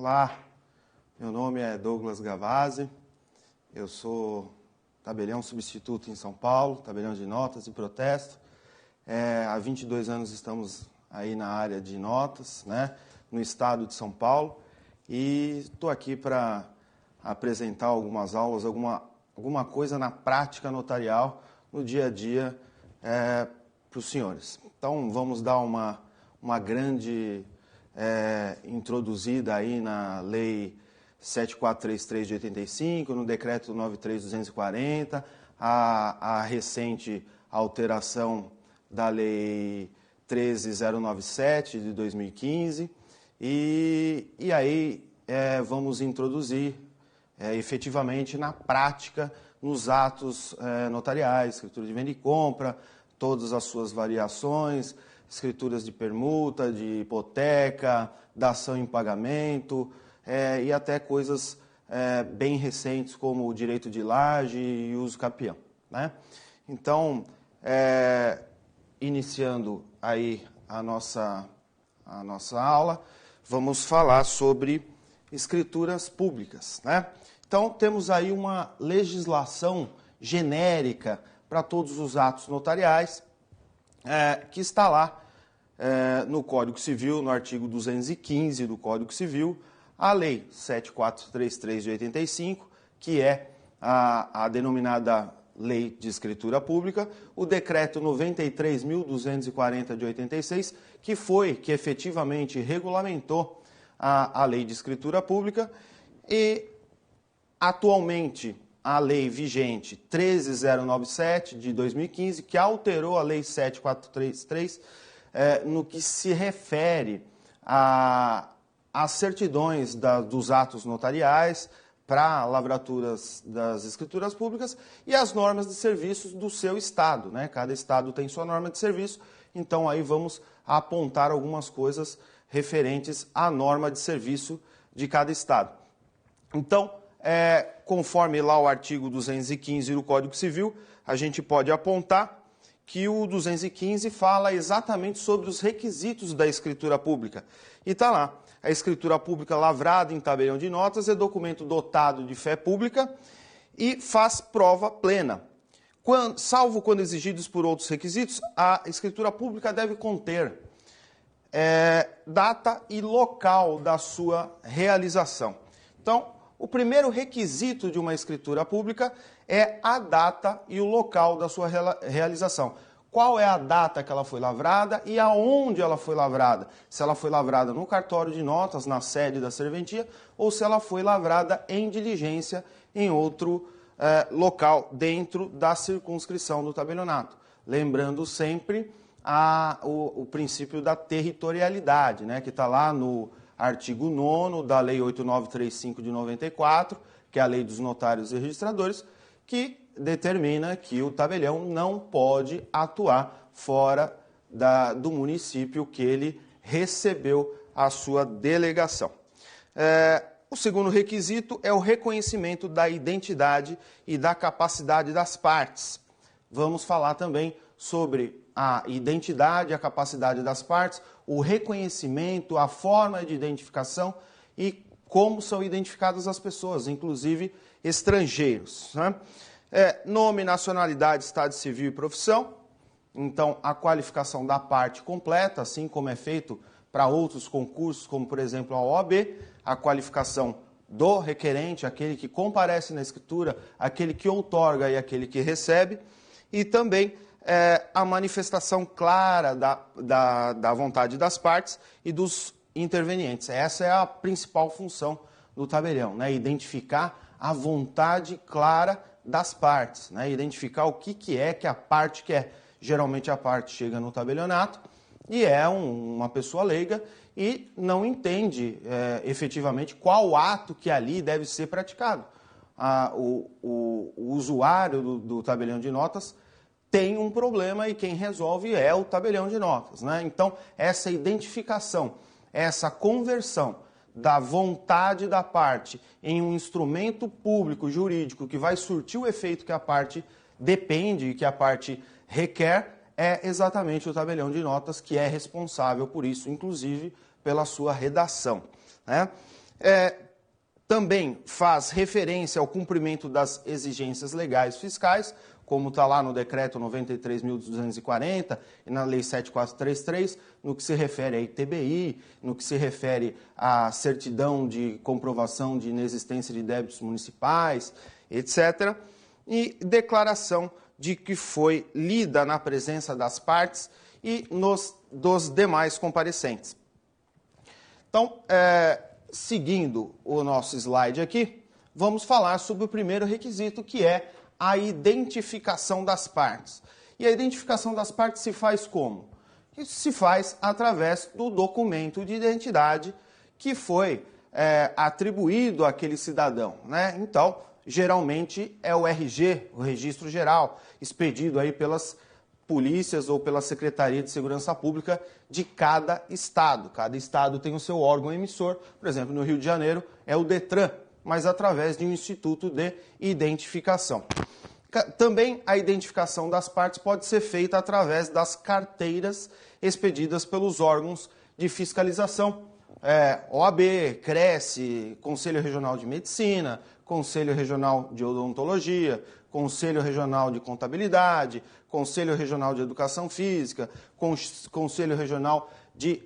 Olá, meu nome é Douglas Gavazzi, eu sou tabelião substituto em São Paulo, tabelião de notas e protesto. Há 22 anos estamos aí na área de notas, né, no estado de São Paulo, e estou aqui para apresentar algumas aulas, alguma coisa na prática notarial, no dia a dia, para os senhores. Então, vamos dar uma grande introduzida aí na Lei 7433 de 85, no Decreto 93240, a recente alteração da Lei 13097 de 2015, e aí vamos introduzir efetivamente na prática, nos atos notariais, escritura de venda e compra, todas as suas variações, escrituras de permuta, de hipoteca, dação em pagamento, e até coisas bem recentes como o direito de laje e uso capião, né? Então, iniciando aí a nossa aula, vamos falar sobre escrituras públicas, né? Então, temos aí uma legislação genérica para todos os atos notariais, que está lá no Código Civil, no artigo 215 do Código Civil, a Lei 7433 de 85, que é a denominada Lei de Escritura Pública, o Decreto 93.240 de 86, que efetivamente regulamentou a Lei de Escritura Pública, e atualmente a lei vigente 13097 de 2015, que alterou a Lei 7433 no que se refere às certidões dos atos notariais para lavraturas das escrituras públicas e as normas de serviços do seu estado, né? Cada estado tem sua norma de serviço, então aí vamos apontar algumas coisas referentes à norma de serviço de cada estado. Então, conforme lá o artigo 215 do Código Civil, a gente pode apontar que o 215 fala exatamente sobre os requisitos da escritura pública. E está lá, a escritura pública lavrada em tabelião de notas é documento dotado de fé pública e faz prova plena. Salvo quando exigidos por outros requisitos, a escritura pública deve conter data e local da sua realização. Então, o primeiro requisito de uma escritura pública é a data e o local da sua realização. Qual é a data que ela foi lavrada e aonde ela foi lavrada? Se ela foi lavrada no cartório de notas, na sede da serventia, ou se ela foi lavrada em diligência em outro local dentro da circunscrição do tabelionato. Lembrando sempre o princípio da territorialidade, né, que está lá no artigo 9º da Lei 8935 de 94, que é a Lei dos Notários e Registradores, que determina que o tabelião não pode atuar fora do município que ele recebeu a sua delegação. O segundo requisito é o reconhecimento da identidade e da capacidade das partes. Vamos falar também sobre a identidade, a capacidade das partes, o reconhecimento, a forma de identificação e como são identificadas as pessoas, inclusive estrangeiros, né? Nome, nacionalidade, estado civil e profissão. Então, a qualificação da parte completa, assim como é feito para outros concursos, como, por exemplo, a OAB, a qualificação do requerente, aquele que comparece na escritura, aquele que outorga e aquele que recebe, e também a manifestação clara da vontade das partes e dos intervenientes. Essa é a principal função do tabelião, né? Identificar a vontade clara das partes, né? Identificar o que é que a parte quer. Geralmente a parte chega no tabelionato e é uma pessoa leiga e não entende efetivamente qual ato que ali deve ser praticado. O usuário do tabelião de notas tem um problema e quem resolve é o tabelião de notas, né? Então, essa identificação, essa conversão da vontade da parte em um instrumento público, jurídico, que vai surtir o efeito que a parte depende e que a parte requer, é exatamente o tabelião de notas que é responsável por isso, inclusive pela sua redação, né? Também faz referência ao cumprimento das exigências legais fiscais, como está lá no Decreto 93.240 e na Lei 7433, no que se refere a ITBI, no que se refere à certidão de comprovação de inexistência de débitos municipais, etc. E declaração de que foi lida na presença das partes e dos demais comparecentes. Então, seguindo o nosso slide aqui, vamos falar sobre o primeiro requisito, que é a identificação das partes. E a identificação das partes se faz como? Isso se faz através do documento de identidade que foi atribuído àquele cidadão, né? Então, geralmente é o RG, o Registro Geral, expedido aí pelas polícias ou pela Secretaria de Segurança Pública de cada estado. Cada estado tem o seu órgão emissor. Por exemplo, no Rio de Janeiro é o DETRAN, mas através de um instituto de identificação. Também a identificação das partes pode ser feita através das carteiras expedidas pelos órgãos de fiscalização, OAB, Cresce, Conselho Regional de Medicina, Conselho Regional de Odontologia, Conselho Regional de Contabilidade, Conselho Regional de Educação Física, Conselho Regional de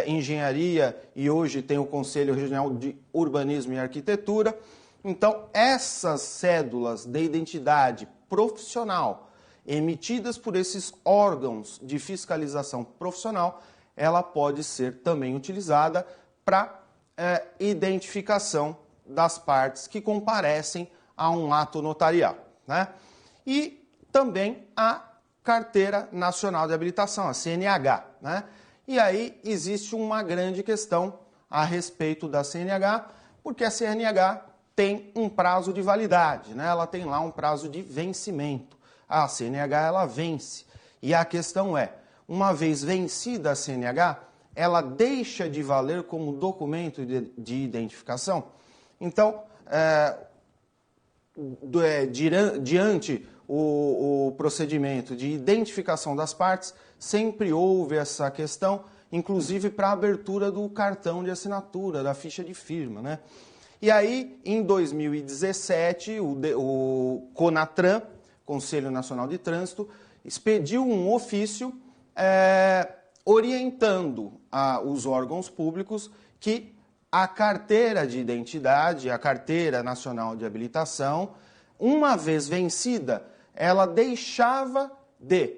Engenharia e hoje tem o Conselho Regional de Urbanismo e Arquitetura. Então, essas cédulas de identidade profissional emitidas por esses órgãos de fiscalização profissional, ela pode ser também utilizada para identificação das partes que comparecem a um ato notarial, né? E também a Carteira Nacional de Habilitação, a CNH, né? E aí existe uma grande questão a respeito da CNH, porque a CNH tem um prazo de validade, né? Ela tem lá um prazo de vencimento. A CNH, ela vence. E a questão é, uma vez vencida a CNH, ela deixa de valer como documento de identificação? Então, diante o procedimento de identificação das partes, sempre houve essa questão, inclusive para a abertura do cartão de assinatura, da ficha de firma, né? E aí, em 2017, o CONATRAN, Conselho Nacional de Trânsito, expediu um ofício orientando os órgãos públicos que a carteira de identidade, a Carteira Nacional de Habilitação, uma vez vencida, ela deixava de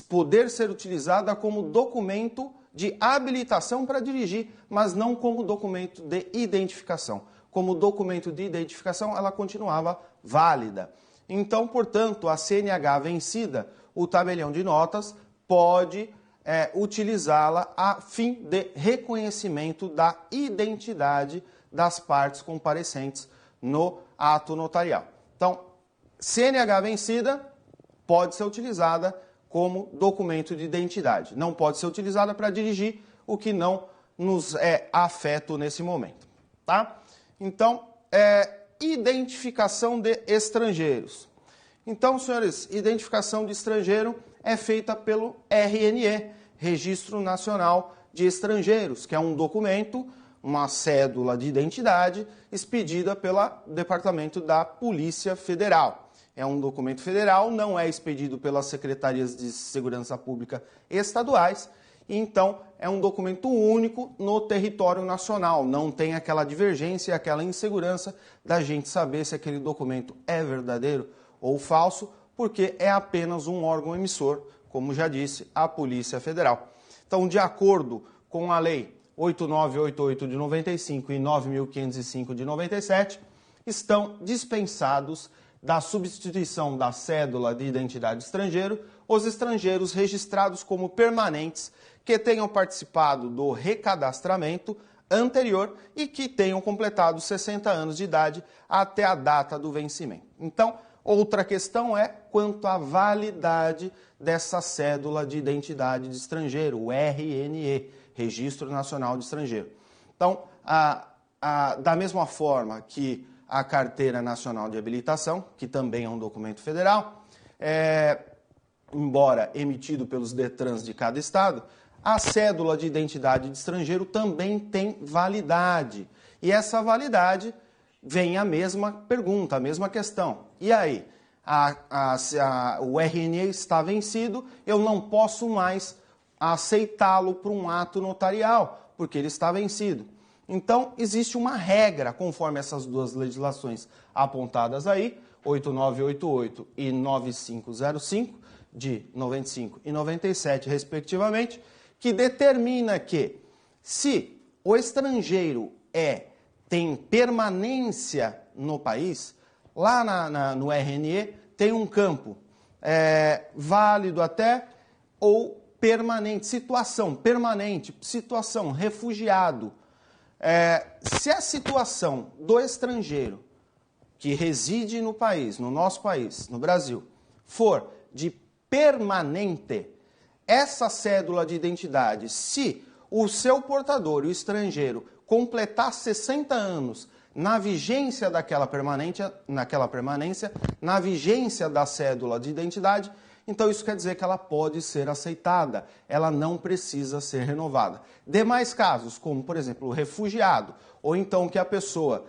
poder ser utilizada como documento de habilitação para dirigir, mas não como documento de identificação. Como documento de identificação, ela continuava válida. Então, portanto, a CNH vencida, o tabelião de notas pode utilizá-la a fim de reconhecimento da identidade das partes comparecentes no ato notarial. Então, CNH vencida pode ser utilizada como documento de identidade. Não pode ser utilizada para dirigir, o que não nos é afeto nesse momento, tá? Então, identificação de estrangeiros. Então, senhores, identificação de estrangeiro é feita pelo RNE, Registro Nacional de Estrangeiros, que é um documento, uma cédula de identidade expedida pelo Departamento da Polícia Federal. É um documento federal, não é expedido pelas Secretarias de Segurança Pública estaduais, então é um documento único no território nacional. Não tem aquela divergência, aquela insegurança da gente saber se aquele documento é verdadeiro ou falso, porque é apenas um órgão emissor, como já disse, a Polícia Federal. Então, de acordo com a Lei 8988 de 95 e 9505 de 97, estão dispensados da substituição da cédula de identidade estrangeiro os estrangeiros registrados como permanentes que tenham participado do recadastramento anterior e que tenham completado 60 anos de idade até a data do vencimento. Então, outra questão é quanto à validade dessa cédula de identidade de estrangeiro, o RNE, Registro Nacional de Estrangeiro. Então, da mesma forma que a Carteira Nacional de Habilitação, que também é um documento federal, embora emitido pelos DETRANs de cada estado, a cédula de identidade de estrangeiro também tem validade. E essa validade vem a mesma pergunta, a mesma questão. E aí? O RNE está vencido, eu não posso mais aceitá-lo para um ato notarial, porque ele está vencido. Então, existe uma regra, conforme essas duas legislações apontadas aí, 8988 e 9505, de 95 e 97, respectivamente, que determina que, se o estrangeiro tem permanência no país, lá no RNE tem um campo válido até ou permanente, situação refugiado. Se a situação do estrangeiro que reside no país, no nosso país, no Brasil, for de permanente, essa cédula de identidade, se o seu portador, o estrangeiro, completar 60 anos na vigência daquela permanência, na vigência da cédula de identidade, então isso quer dizer que ela pode ser aceitada, ela não precisa ser renovada. Demais casos, como por exemplo o refugiado, ou então que a pessoa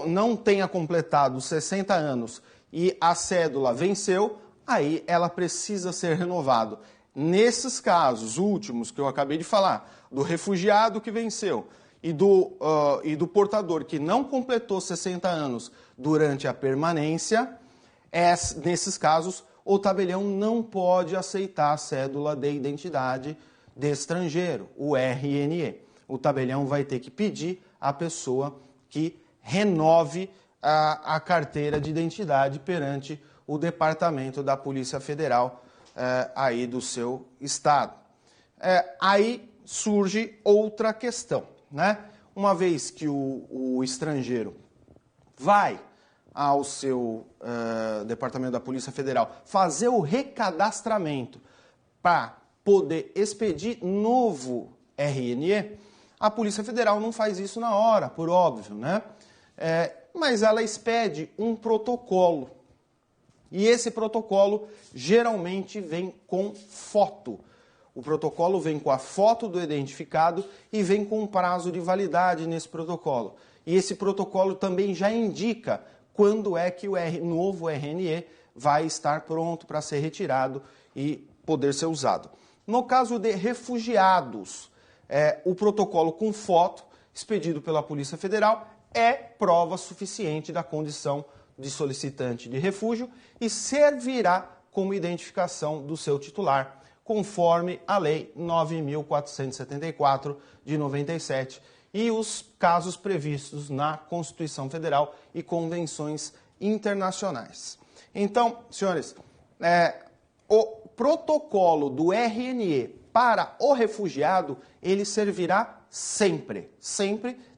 não tenha completado 60 anos e a cédula venceu, aí ela precisa ser renovada. Nesses casos últimos que eu acabei de falar, do refugiado que venceu e do portador que não completou 60 anos durante a permanência, nesses casos o tabelião não pode aceitar a cédula de identidade de estrangeiro, o RNE. O tabelião vai ter que pedir à pessoa que renove a carteira de identidade perante o Departamento da Polícia Federal aí do seu estado. Aí surge outra questão, né? Uma vez que o estrangeiro vai ao seu Departamento da Polícia Federal fazer o recadastramento para poder expedir novo RNE, a Polícia Federal não faz isso na hora, por óbvio, né? Mas ela expede um protocolo. E esse protocolo geralmente vem com foto. O protocolo vem com a foto do identificado e vem com um prazo de validade nesse protocolo. E esse protocolo também já indica quando é que o novo RNE vai estar pronto para ser retirado e poder ser usado. No caso de refugiados, o protocolo com foto, expedido pela Polícia Federal, é prova suficiente da condição de solicitante de refúgio e servirá como identificação do seu titular, conforme a Lei 9.474 de 97 e os casos previstos na Constituição Federal e convenções internacionais. Então, senhores, o protocolo do RNE para o refugiado, ele servirá sempre,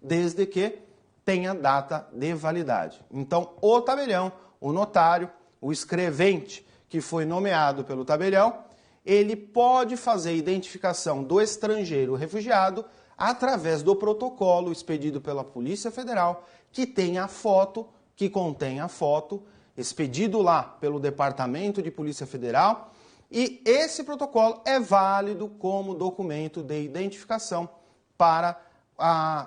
desde que tenha data de validade. Então, o tabelião, o notário, o escrevente que foi nomeado pelo tabelião, ele pode fazer a identificação do estrangeiro refugiado através do protocolo expedido pela Polícia Federal, que tem a foto, que contém a foto, expedido lá pelo Departamento de Polícia Federal, e esse protocolo é válido como documento de identificação para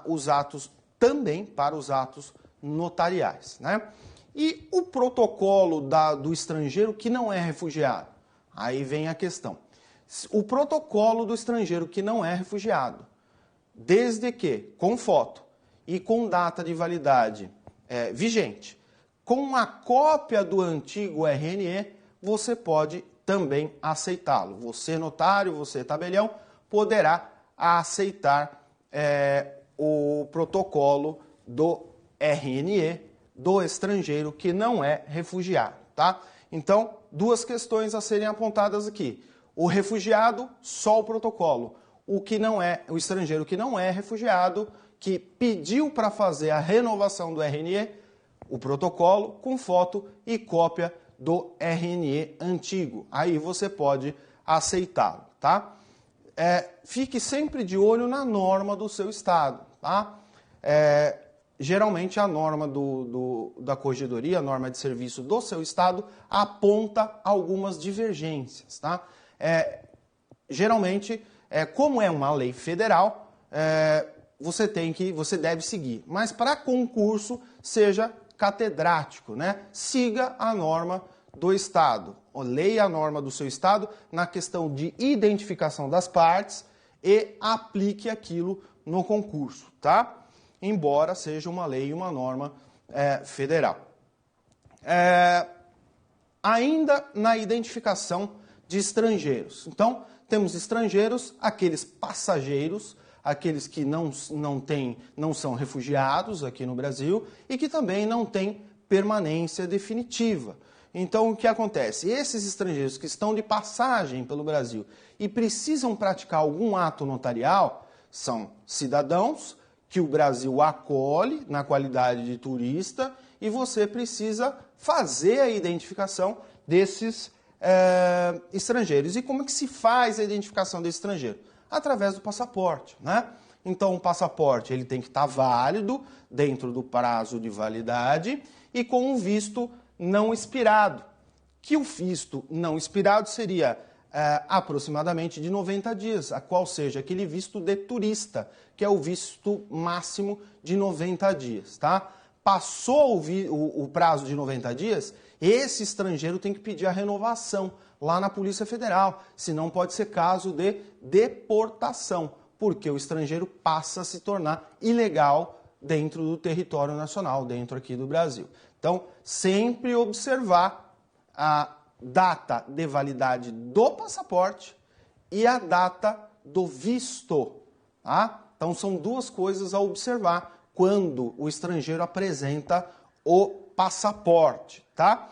os atos, também para os atos notariais, né? E o protocolo do estrangeiro que não é refugiado? Aí vem a questão. O protocolo do estrangeiro que não é refugiado, desde que com foto e com data de validade vigente, com a cópia do antigo RNE, você pode também aceitá-lo. Você, notário, você, tabelião, poderá aceitar o protocolo do RNE do estrangeiro que não é refugiado, tá? Então, duas questões a serem apontadas aqui. O refugiado, só o protocolo. O estrangeiro que não é refugiado, que pediu para fazer a renovação do RNE, o protocolo com foto e cópia do RNE antigo. Aí você pode aceitá-lo, tá? Fique sempre de olho na norma do seu estado, tá? Geralmente a norma da corregedoria, a norma de serviço do seu estado, aponta algumas divergências, tá? Geralmente, como é uma lei federal, você deve seguir. Mas para concurso, seja catedrático, né? Siga a norma do Estado, leia a norma do seu Estado na questão de identificação das partes e aplique aquilo no concurso, tá? Embora seja uma lei e uma norma federal. Ainda na identificação de estrangeiros. Então, temos estrangeiros, aqueles passageiros, aqueles que não são refugiados aqui no Brasil e que também não têm permanência definitiva. Então, o que acontece? Esses estrangeiros que estão de passagem pelo Brasil e precisam praticar algum ato notarial são cidadãos que o Brasil acolhe na qualidade de turista e você precisa fazer a identificação desses estrangeiros. E como é que se faz a identificação desse estrangeiro? Através do passaporte, né? Então, o passaporte ele tem que estar válido dentro do prazo de validade e com um visto não expirado. Que o visto não expirado seria aproximadamente de 90 dias, a qual seja aquele visto de turista, que é o visto máximo de 90 dias, tá? Passou o prazo de 90 dias, esse estrangeiro tem que pedir a renovação lá na Polícia Federal, senão pode ser caso de deportação, porque o estrangeiro passa a se tornar ilegal dentro do território nacional, dentro aqui do Brasil. Então, sempre observar a data de validade do passaporte e a data do visto, tá? Então, são duas coisas a observar quando o estrangeiro apresenta o passaporte, tá?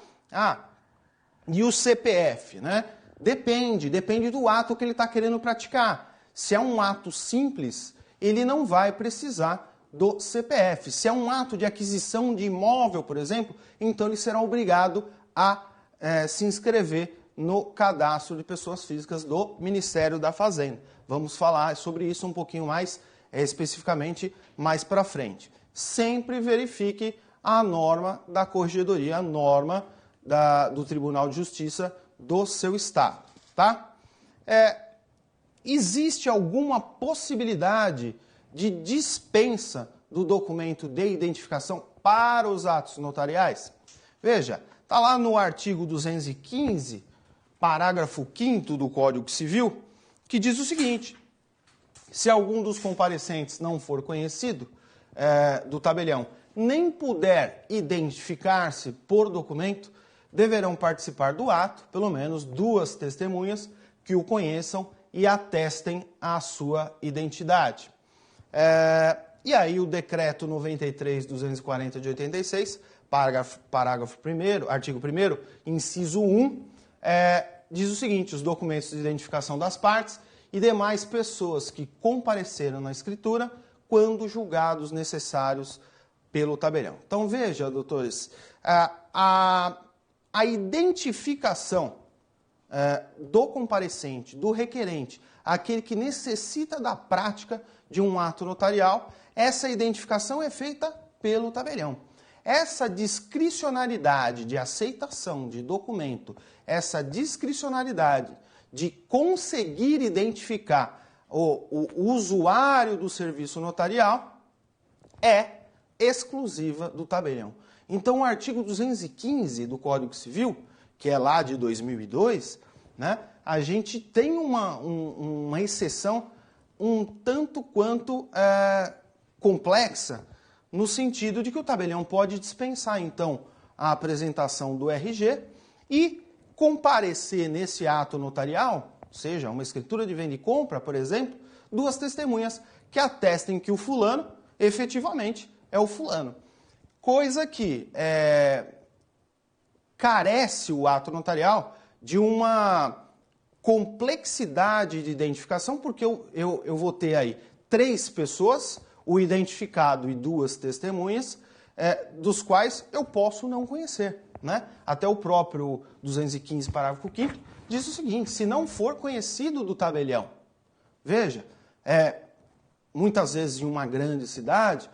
E o CPF, né? Depende do ato que ele está querendo praticar. Se é um ato simples, ele não vai precisar do CPF. Se é um ato de aquisição de imóvel, por exemplo, então ele será obrigado a se inscrever no cadastro de pessoas físicas do Ministério da Fazenda. Vamos falar sobre isso um pouquinho mais especificamente mais para frente. Sempre verifique a norma da Corregedoria, a norma do Tribunal de Justiça do seu estado, tá? Existe alguma possibilidade de dispensa do documento de identificação para os atos notariais? Veja, está lá no artigo 215, parágrafo 5º do Código Civil, que diz o seguinte: se algum dos comparecentes não for conhecido do tabelião, nem puder identificar-se por documento, deverão participar do ato, pelo menos 2 testemunhas que o conheçam e atestem a sua identidade. E aí o decreto 93.240 de 86, parágrafo 1º, artigo 1º, inciso 1, diz o seguinte: os documentos de identificação das partes e demais pessoas que compareceram na escritura quando julgados necessários pelo tabelião. Então veja, doutores, a identificação do comparecente, do requerente, aquele que necessita da prática de um ato notarial, essa identificação é feita pelo tabelião. Essa discricionariedade de aceitação de documento, essa discricionariedade de conseguir identificar o usuário do serviço notarial é exclusiva do tabelião. Então, o artigo 215 do Código Civil, que é lá de 2002, né, a gente tem uma exceção um tanto quanto complexa, no sentido de que o tabelião pode dispensar, então, a apresentação do RG e comparecer nesse ato notarial, seja uma escritura de venda e compra, por exemplo, 2 testemunhas que atestem que o fulano efetivamente é o fulano. Coisa que carece o ato notarial de uma complexidade de identificação, porque eu vou ter aí 3 pessoas, o identificado e 2 testemunhas, dos quais eu posso não conhecer, né? Até o próprio 215, parágrafo 5º, diz o seguinte: se não for conhecido do tabelião, veja, muitas vezes em uma grande cidade,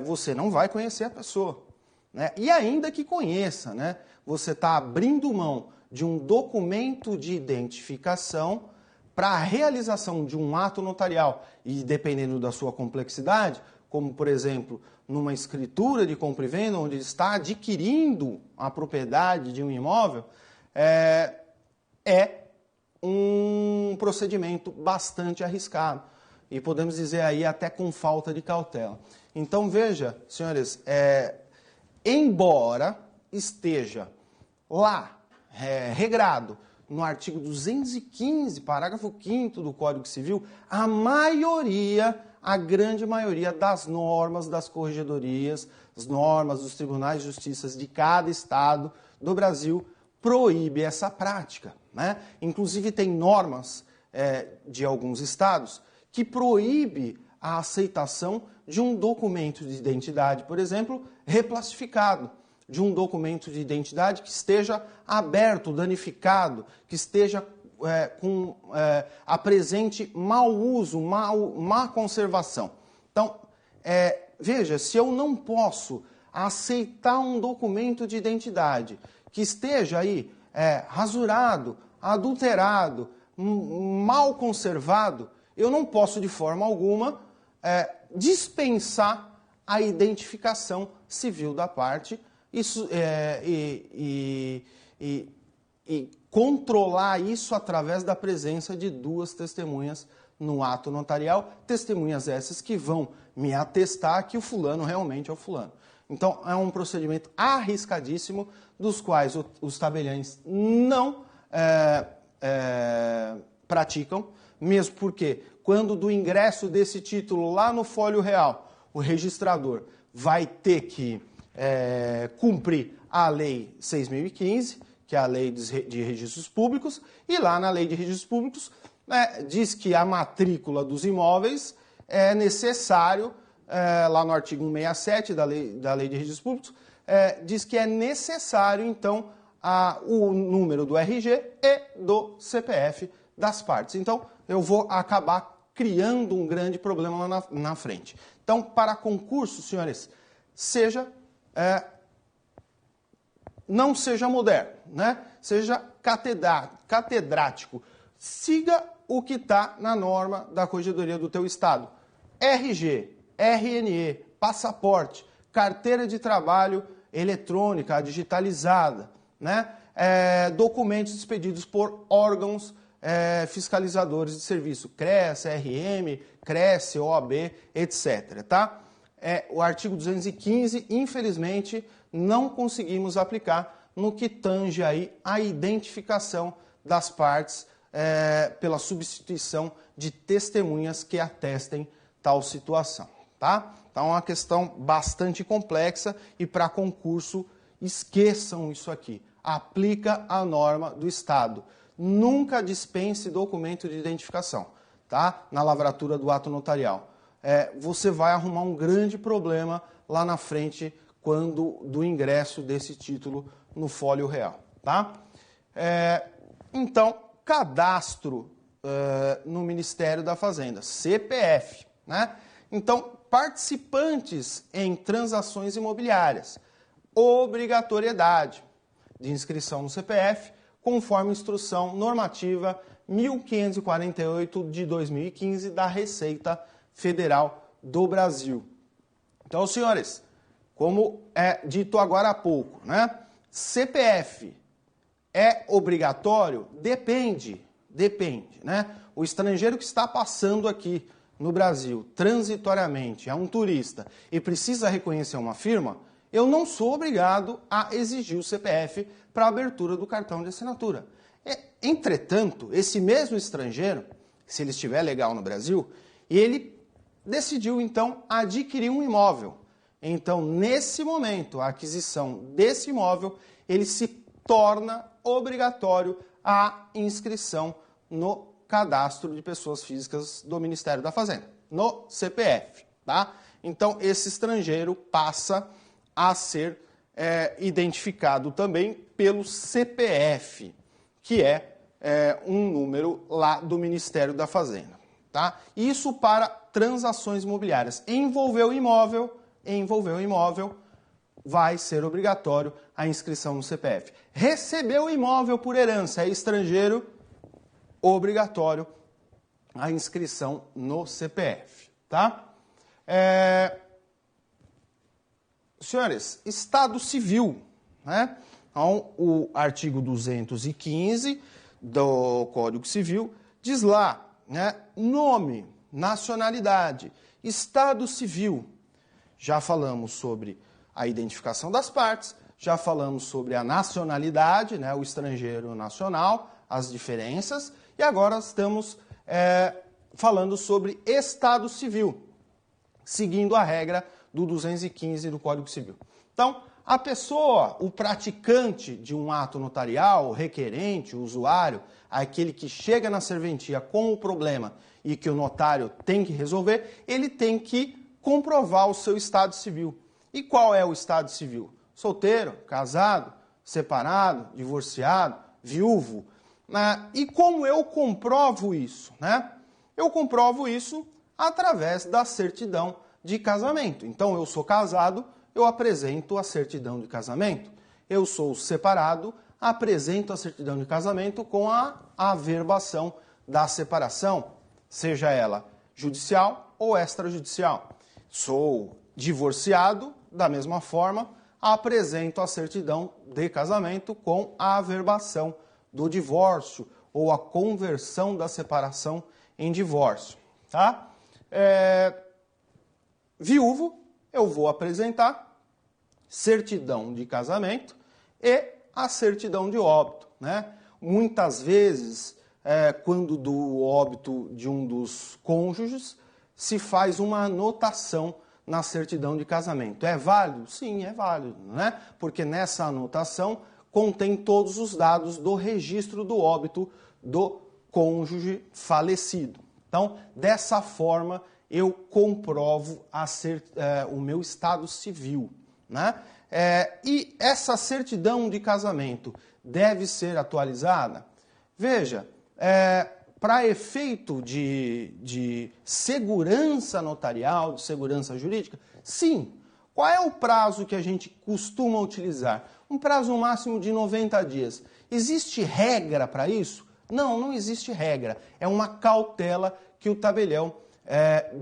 você não vai conhecer a pessoa, né? E ainda que conheça, né, você está abrindo mão de um documento de identificação para a realização de um ato notarial, e dependendo da sua complexidade, como, por exemplo, numa escritura de compra e venda, onde está adquirindo a propriedade de um imóvel, é um procedimento bastante arriscado. E podemos dizer aí até com falta de cautela. Então, veja, senhores, embora esteja lá regrado no artigo 215, parágrafo 5º do Código Civil, a grande maioria das normas das corregedorias, as normas dos tribunais de justiça de cada estado do Brasil proíbe essa prática, né? Inclusive tem normas de alguns estados que proíbe a aceitação de um documento de identidade, por exemplo, reclassificado, de um documento de identidade que esteja aberto, danificado, que esteja apresente mau uso, má conservação. Então, veja, se eu não posso aceitar um documento de identidade que esteja aí rasurado, adulterado, mal conservado, eu não posso de forma alguma dispensar a identificação civil da parte e controlar isso através da presença de duas testemunhas no ato notarial, testemunhas essas que vão me atestar que o fulano realmente é o fulano. Então, é um procedimento arriscadíssimo, dos quais os tabeliães não praticam, mesmo porque, quando do ingresso desse título lá no folho real, o registrador vai ter que cumprir a Lei 6.015, que é a Lei de Registros Públicos, e lá na Lei de Registros Públicos diz que a matrícula dos imóveis é necessário, lá no artigo 167 da Lei de Registros Públicos, diz que é necessário, então, o número do RG e do CPF das partes. Então, eu vou acabar criando um grande problema lá na frente. Então, para concurso, senhores, não seja moderno, né? Seja catedrático. Siga o que está na norma da Corregedoria do teu estado. RG, RNE, passaporte, carteira de trabalho eletrônica, digitalizada, né? Documentos expedidos por órgãos fiscalizadores de serviço, CRES, CRM, CRES, OAB, etc. Tá? O artigo 215, infelizmente, não conseguimos aplicar no que tange aí a identificação das partes pela substituição de testemunhas que atestem tal situação. Tá? Então é uma questão bastante complexa e para concurso, esqueçam isso aqui. Aplica a norma do Estado. Nunca dispense documento de identificação, tá? Na lavratura do ato notarial. Você vai arrumar um grande problema lá na frente quando do ingresso desse título no folho real, tá? Então, cadastro no Ministério da Fazenda, CPF, né? Então, participantes em transações imobiliárias, obrigatoriedade de inscrição no CPF, conforme instrução normativa 1548 de 2015 da Receita Federal do Brasil. Então, senhores, como é dito agora há pouco, né? CPF é obrigatório? Depende, né? O estrangeiro que está passando aqui no Brasil transitoriamente é um turista e precisa reconhecer uma firma, eu não sou obrigado a exigir o CPF para a abertura do cartão de assinatura. Entretanto, esse mesmo estrangeiro, se ele estiver legal no Brasil, ele decidiu então adquirir um imóvel. Então, nesse momento, a aquisição desse imóvel, ele se torna obrigatório a inscrição no cadastro de pessoas físicas do Ministério da Fazenda, no CPF, tá? Então, esse estrangeiro passa a ser identificado também pelo CPF, que é um número lá do Ministério da Fazenda, tá? Isso para transações imobiliárias. Envolveu imóvel, vai ser obrigatório a inscrição no CPF. Recebeu o imóvel por herança, é estrangeiro, obrigatório a inscrição no CPF, tá? Senhores, Estado Civil, né? Então, o artigo 215 do Código Civil diz lá, né? Nome, nacionalidade, Estado Civil. Já falamos sobre a identificação das partes, já falamos sobre a nacionalidade, né? O estrangeiro nacional, as diferenças, e agora estamos falando sobre Estado Civil, seguindo a regra do 215 do Código Civil. Então, a pessoa, o praticante de um ato notarial, o requerente, o usuário, aquele que chega na serventia com o problema e que o notário tem que resolver, ele tem que comprovar o seu estado civil. E qual é o estado civil? Solteiro, casado, separado, divorciado, viúvo. E como eu comprovo isso, né? Eu comprovo isso através da certidão de casamento. Então, eu sou casado, eu apresento a certidão de casamento. Eu sou separado, apresento a certidão de casamento com a averbação da separação, seja ela judicial ou extrajudicial. Sou divorciado, da mesma forma, apresento a certidão de casamento com a averbação do divórcio ou a conversão da separação em divórcio, tá? Viúvo, eu vou apresentar certidão de casamento e a certidão de óbito, né? Muitas vezes, quando do óbito de um dos cônjuges, se faz uma anotação na certidão de casamento. É válido? Sim, é válido, né? Porque nessa anotação contém todos os dados do registro do óbito do cônjuge falecido. Então, dessa forma, eu comprovo o meu estado civil, né? E essa certidão de casamento deve ser atualizada? Veja, para efeito de segurança notarial, de segurança jurídica, sim. Qual é o prazo que a gente costuma utilizar? Um prazo máximo de 90 dias. Existe regra para isso? Não, não existe regra. É uma cautela que o tabelião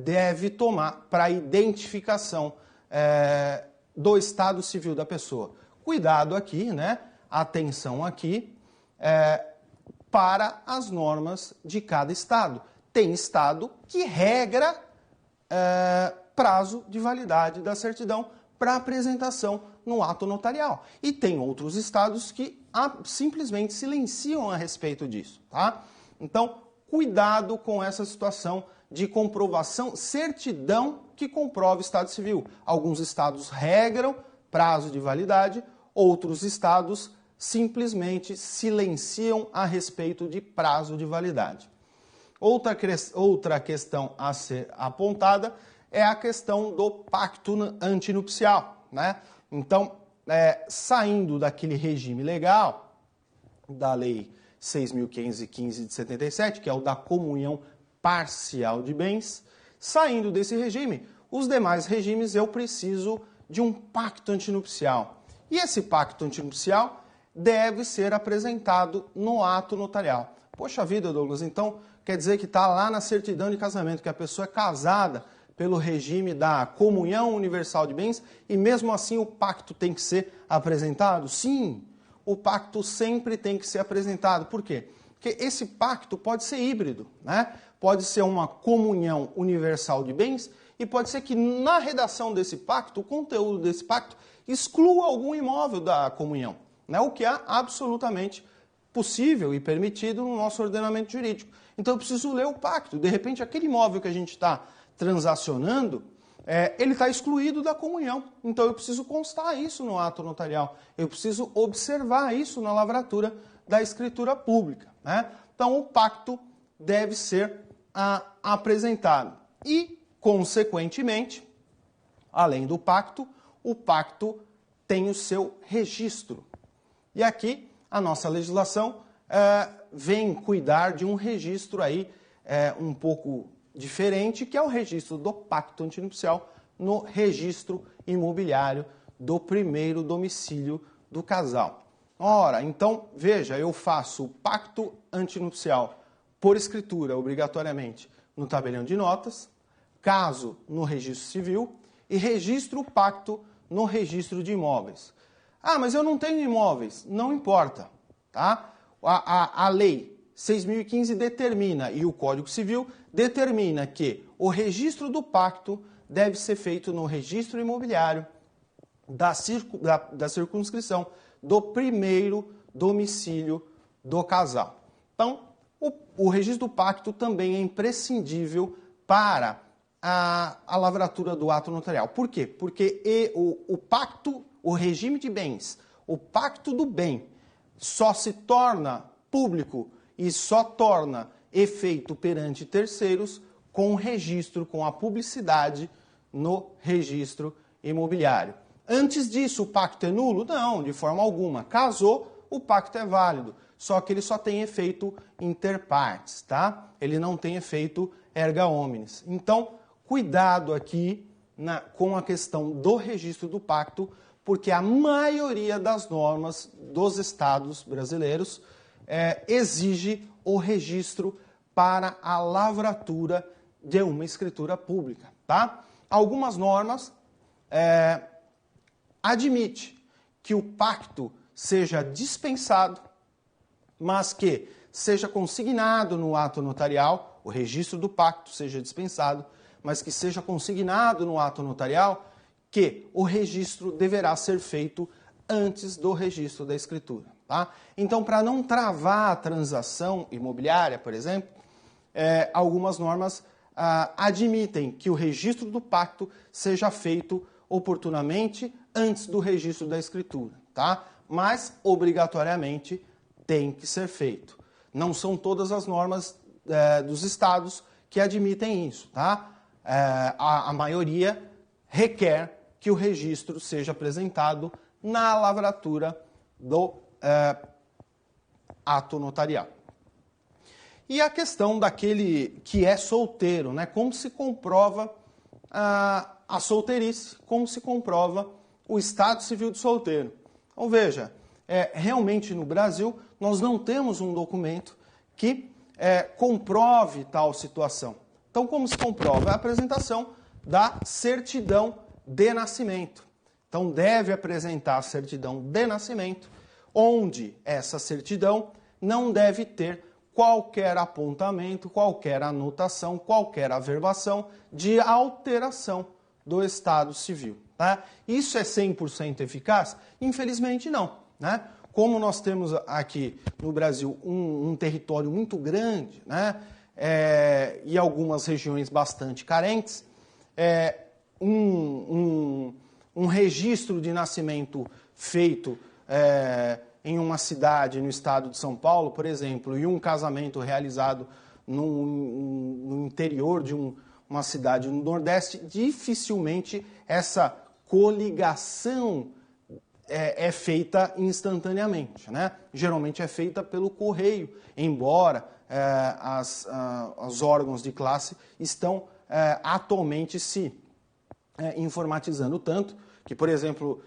deve tomar para a identificação do estado civil da pessoa. Cuidado aqui, né? Atenção aqui para as normas de cada estado. Tem estado que regra prazo de validade da certidão para apresentação no ato notarial. E tem outros estados que simplesmente silenciam a respeito disso, tá? Então, cuidado com essa situação de comprovação, certidão que comprove estado civil. Alguns estados regram prazo de validade, outros estados simplesmente silenciam a respeito de prazo de validade. Outra questão a ser apontada é a questão do pacto antinupcial, né? Então, saindo daquele regime legal da Lei 6.515 de 77, que é o da comunhão parcial de bens, saindo desse regime, os demais regimes eu preciso de um pacto antinupcial. E esse pacto antinupcial deve ser apresentado no ato notarial. Poxa vida, Douglas, então quer dizer que está lá na certidão de casamento que a pessoa é casada pelo regime da comunhão universal de bens e mesmo assim o pacto tem que ser apresentado? Sim, o pacto sempre tem que ser apresentado. Por quê? Porque esse pacto pode ser híbrido, né? Pode ser uma comunhão universal de bens e pode ser que na redação desse pacto, o conteúdo desse pacto, exclua algum imóvel da comunhão, né? O que é absolutamente possível e permitido no nosso ordenamento jurídico. Então eu preciso ler o pacto. De repente, aquele imóvel que a gente está transacionando, ele está excluído da comunhão. Então eu preciso constar isso no ato notarial. Eu preciso observar isso na lavratura da escritura pública, né? Então o pacto deve ser apresentado. E, consequentemente, além do pacto, o pacto tem o seu registro. E aqui a nossa legislação vem cuidar de um registro aí um pouco diferente, que é o registro do pacto antinupcial no registro imobiliário do primeiro domicílio do casal. Ora, então, veja, eu faço o pacto antinupcial por escritura, obrigatoriamente, no tabelião de notas, caso no registro civil e registra o pacto no registro de imóveis. Ah, mas eu não tenho imóveis. Não importa, tá? A lei 6.015 determina, e o Código Civil determina que o registro do pacto deve ser feito no registro imobiliário da circunscrição do primeiro domicílio do casal. Então, o registro do pacto também é imprescindível para a lavratura do ato notarial. Por quê? Porque o pacto, o regime de bens, o pacto do bem só se torna público e só torna efeito perante terceiros com o registro, com a publicidade no registro imobiliário. Antes disso, o pacto é nulo? Não, de forma alguma. Casou, o pacto é válido, só que ele só tem efeito inter partes, tá? Ele não tem efeito erga omnes. Então, cuidado aqui com a questão do registro do pacto, porque a maioria das normas dos estados brasileiros exige o registro para a lavratura de uma escritura pública, tá? Algumas normas admitem que o pacto seja dispensado, mas que seja consignado no ato notarial, o registro do pacto seja dispensado, mas que seja consignado no ato notarial que o registro deverá ser feito antes do registro da escritura. Tá? Então, para não travar a transação imobiliária, por exemplo, algumas normas admitem que o registro do pacto seja feito oportunamente antes do registro da escritura, tá? Mas, obrigatoriamente, tem que ser feito. Não são todas as normas dos estados que admitem isso, tá? A maioria requer que o registro seja apresentado na lavratura do ato notarial. E a questão daquele que é solteiro, né? Como se comprova a solteirice, como se comprova o estado civil de solteiro. Então veja, realmente no Brasil nós não temos um documento que comprove tal situação. Então como se comprova? É a apresentação da certidão de nascimento. Então deve apresentar a certidão de nascimento, onde essa certidão não deve ter qualquer apontamento, qualquer anotação, qualquer averbação de alteração do estado civil. Tá? Isso é 100% eficaz? Infelizmente não. Né? Como nós temos aqui no Brasil um território muito grande, né? E algumas regiões bastante carentes, um registro de nascimento feito em uma cidade no estado de São Paulo, por exemplo, e um casamento realizado no interior de uma cidade no Nordeste, dificilmente essa coligação é feita instantaneamente, né? Geralmente é feita pelo correio, embora os órgãos de classe estão atualmente se informatizando tanto que, por exemplo,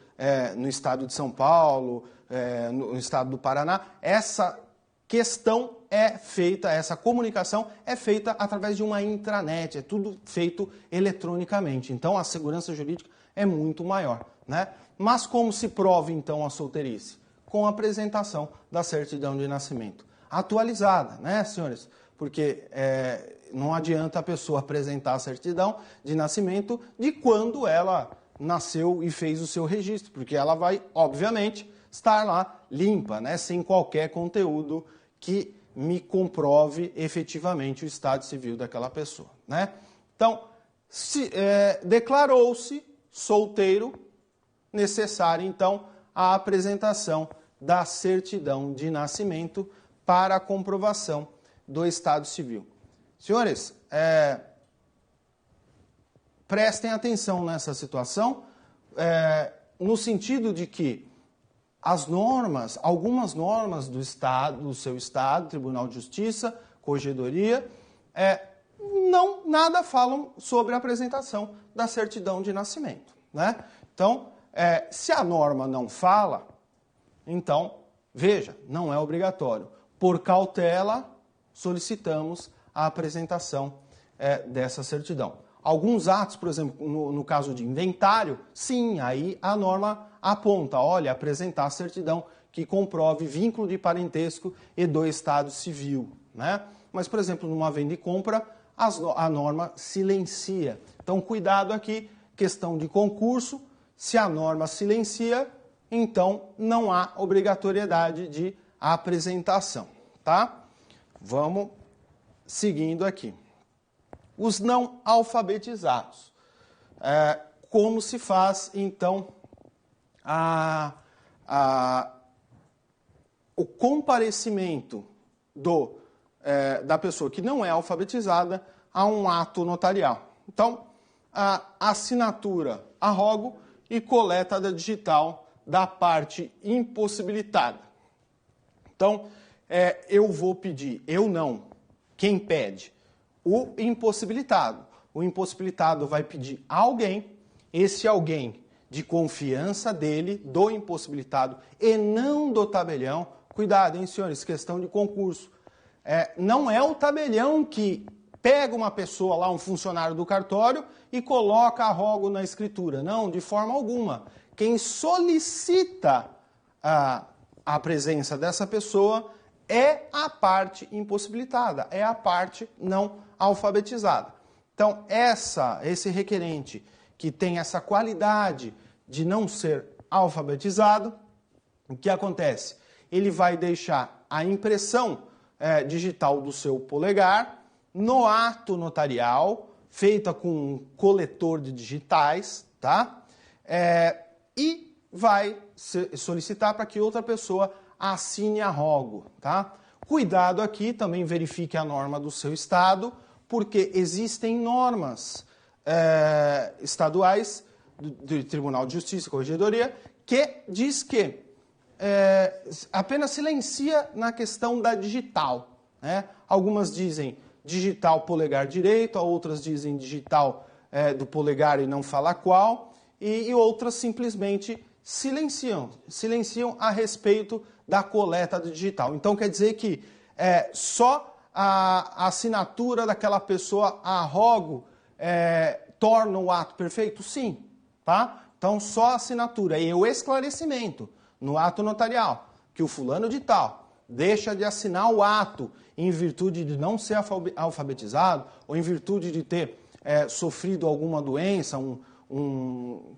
no estado de São Paulo, no estado do Paraná, essa questão essa comunicação é feita através de uma intranet, é tudo feito eletronicamente. Então, a segurança jurídica é muito maior, né? Mas como se prova, então, a solteirice? Com a apresentação da certidão de nascimento. Atualizada, né, senhores? Porque não adianta a pessoa apresentar a certidão de nascimento de quando ela nasceu e fez o seu registro, porque ela vai, obviamente, estar lá limpa, né, sem qualquer conteúdo que me comprove efetivamente o estado civil daquela pessoa, né? Então, declarou-se solteiro, necessário, então, a apresentação da certidão de nascimento para a comprovação do estado civil. Senhores, prestem atenção nessa situação, no sentido de que algumas normas do Estado, do seu Estado, Tribunal de Justiça, Corregedoria, nada falam sobre a apresentação da certidão de nascimento, né? Então, se a norma não fala, então, veja, não é obrigatório. Por cautela, solicitamos a apresentação dessa certidão. Alguns atos, por exemplo, no caso de inventário, sim, aí a norma aponta, olha, apresentar a certidão que comprove vínculo de parentesco e do estado civil, né? Mas, por exemplo, numa venda e compra, a norma silencia. Então, cuidado aqui, questão de concurso, se a norma silencia, então não há obrigatoriedade de apresentação, tá? Vamos seguindo aqui. Os não alfabetizados. Como se faz, então, o comparecimento da pessoa que não é alfabetizada a um ato notarial? Então, a assinatura a rogo e coleta da digital da parte impossibilitada. Então, eu vou pedir, eu não, quem pede? O impossibilitado. O impossibilitado vai pedir a alguém, esse alguém de confiança dele, do impossibilitado, e não do tabelião. Cuidado, hein, senhores, questão de concurso. Não é o tabelião que pega uma pessoa lá, um funcionário do cartório, e coloca a rogo na escritura. Não, de forma alguma. Quem solicita a presença dessa pessoa é a parte impossibilitada, é a parte não alfabetizada. Então, esse requerente que tem essa qualidade de não ser alfabetizado, o que acontece? Ele vai deixar a impressão digital do seu polegar no ato notarial, feita com um coletor de digitais, tá? E vai solicitar para que outra pessoa assine a rogo, tá? Cuidado aqui, também verifique a norma do seu estado, porque existem normas estaduais do Tribunal de Justiça e Corregedoria que diz que apenas silencia na questão da digital, né? Algumas dizem digital polegar direito, outras dizem digital do polegar e não fala qual, e outras simplesmente silenciam a respeito da coleta digital. Então, quer dizer que só a assinatura daquela pessoa a rogo torna o ato perfeito? Sim, tá? Então, só a assinatura e o esclarecimento no ato notarial que o fulano de tal deixa de assinar o ato em virtude de não ser alfabetizado ou em virtude de ter sofrido alguma doença, um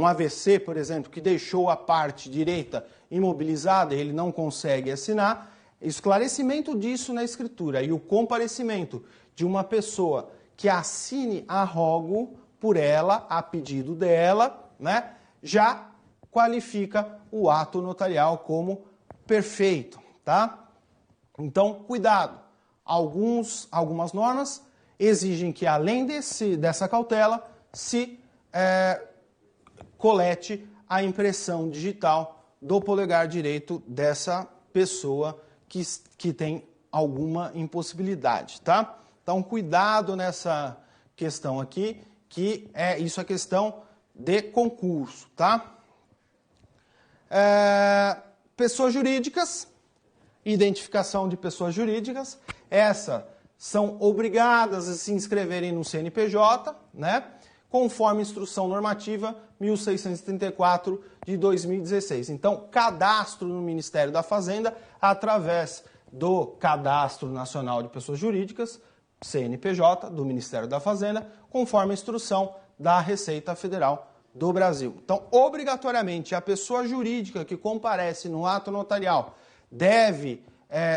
AVC, por exemplo, que deixou a parte direita imobilizada e ele não consegue assinar, esclarecimento disso na escritura e o comparecimento de uma pessoa que assine a rogo por ela, a pedido dela, né, já qualifica o ato notarial como perfeito, tá? Então, cuidado. Algumas normas exigem que, além dessa cautela, se colete a impressão digital do polegar direito dessa pessoa que tem alguma impossibilidade, tá? Então, cuidado nessa questão aqui, que isso é questão de concurso, tá? Pessoas jurídicas, identificação de pessoas jurídicas, essas são obrigadas a se inscreverem no CNPJ, né? Conforme instrução normativa 1634 de 2016. Então, cadastro no Ministério da Fazenda através do Cadastro Nacional de Pessoas Jurídicas, CNPJ, do Ministério da Fazenda, conforme a instrução da Receita Federal do Brasil. Então, obrigatoriamente, a pessoa jurídica que comparece no ato notarial deve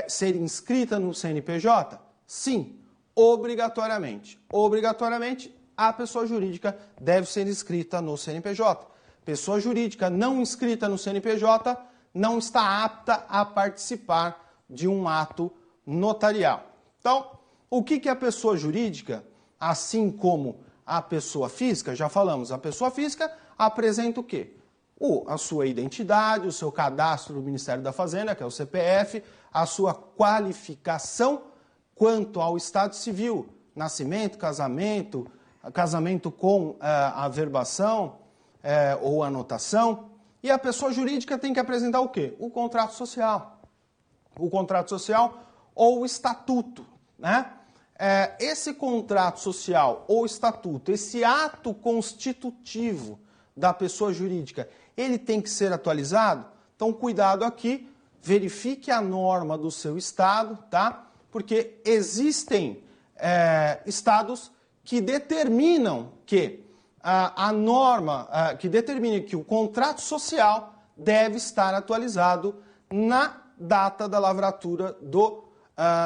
ser inscrita no CNPJ? Sim, obrigatoriamente. Obrigatoriamente, a pessoa jurídica deve ser inscrita no CNPJ. Pessoa jurídica não inscrita no CNPJ não está apta a participar de um ato notarial. Então, o que é a pessoa jurídica, assim como a pessoa física? Já falamos, a pessoa física apresenta o quê? A sua identidade, o seu cadastro do Ministério da Fazenda, que é o CPF, a sua qualificação quanto ao estado civil, nascimento, casamento com averbação ou anotação. E a pessoa jurídica tem que apresentar o quê? O contrato social. O contrato social, ou estatuto, né? Esse contrato social ou estatuto, esse ato constitutivo da pessoa jurídica, ele tem que ser atualizado? Então, cuidado aqui, verifique a norma do seu estado, tá? Porque existem estados que determinam que a norma, que determina que o contrato social deve estar atualizado na data da lavratura do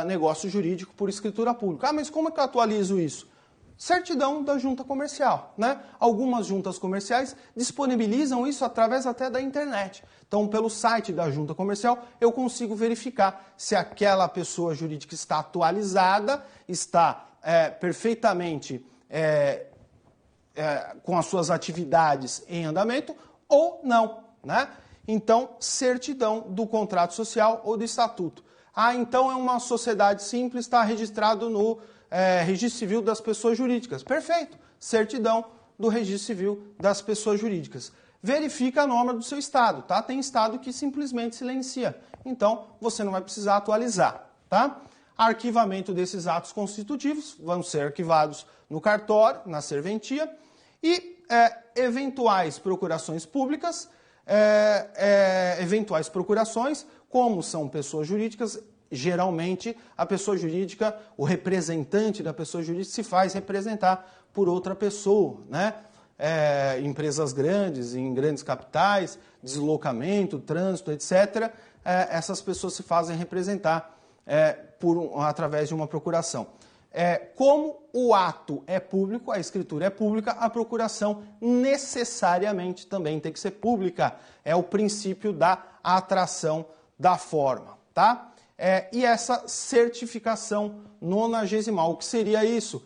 negócio jurídico por escritura pública. Mas como é que eu atualizo isso? Certidão da junta comercial, né? Algumas juntas comerciais disponibilizam isso através até da internet. Então, pelo site da junta comercial, eu consigo verificar se aquela pessoa jurídica está atualizada, está perfeitamente com as suas atividades em andamento ou não, né? Então, certidão do contrato social ou do estatuto. Então é uma sociedade simples, está registrado no Registro Civil das Pessoas Jurídicas. Perfeito, certidão do Registro Civil das Pessoas Jurídicas. Verifica a norma do seu estado, tá? Tem estado que simplesmente silencia, então você não vai precisar atualizar, tá? Arquivamento desses atos constitutivos vão ser arquivados no cartório, na serventia, e eventuais procurações públicas, como são pessoas jurídicas, geralmente a pessoa jurídica, o representante da pessoa jurídica se faz representar por outra pessoa, né? Empresas grandes, em grandes capitais, deslocamento, trânsito, etc. Essas pessoas se fazem representar através de uma procuração. Como o ato é público, a escritura é pública, a procuração necessariamente também tem que ser pública. É o princípio da atração da forma, tá? E essa certificação 90ª, o que seria isso?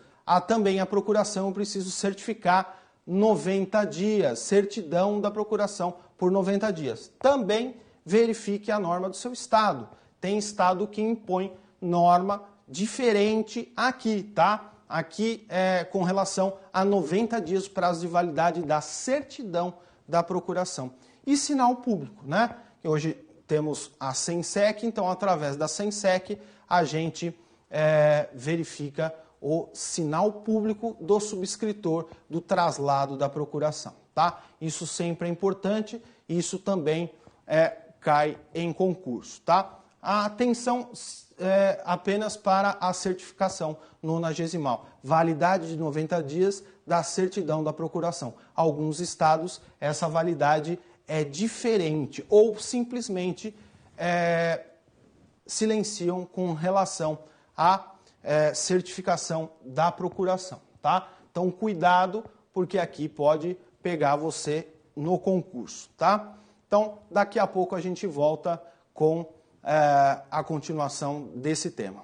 Também a procuração eu preciso certificar 90 dias, certidão da procuração por 90 dias. Também verifique a norma do seu estado. Tem estado que impõe norma diferente aqui, tá? Aqui com relação a 90 dias prazo de validade da certidão da procuração. E sinal público, né? Hoje temos a SENSEC, então através da SENSEC a gente verifica o sinal público do subscritor do traslado da procuração, tá? Isso sempre é importante, isso também cai em concurso, tá? A atenção apenas para a certificação 90ª, validade de 90 dias da certidão da procuração. Alguns estados, essa validade é diferente ou simplesmente silenciam com relação à certificação da procuração, tá? Então, cuidado, porque aqui pode pegar você no concurso, tá? Então, daqui a pouco a gente volta com a continuação desse tema.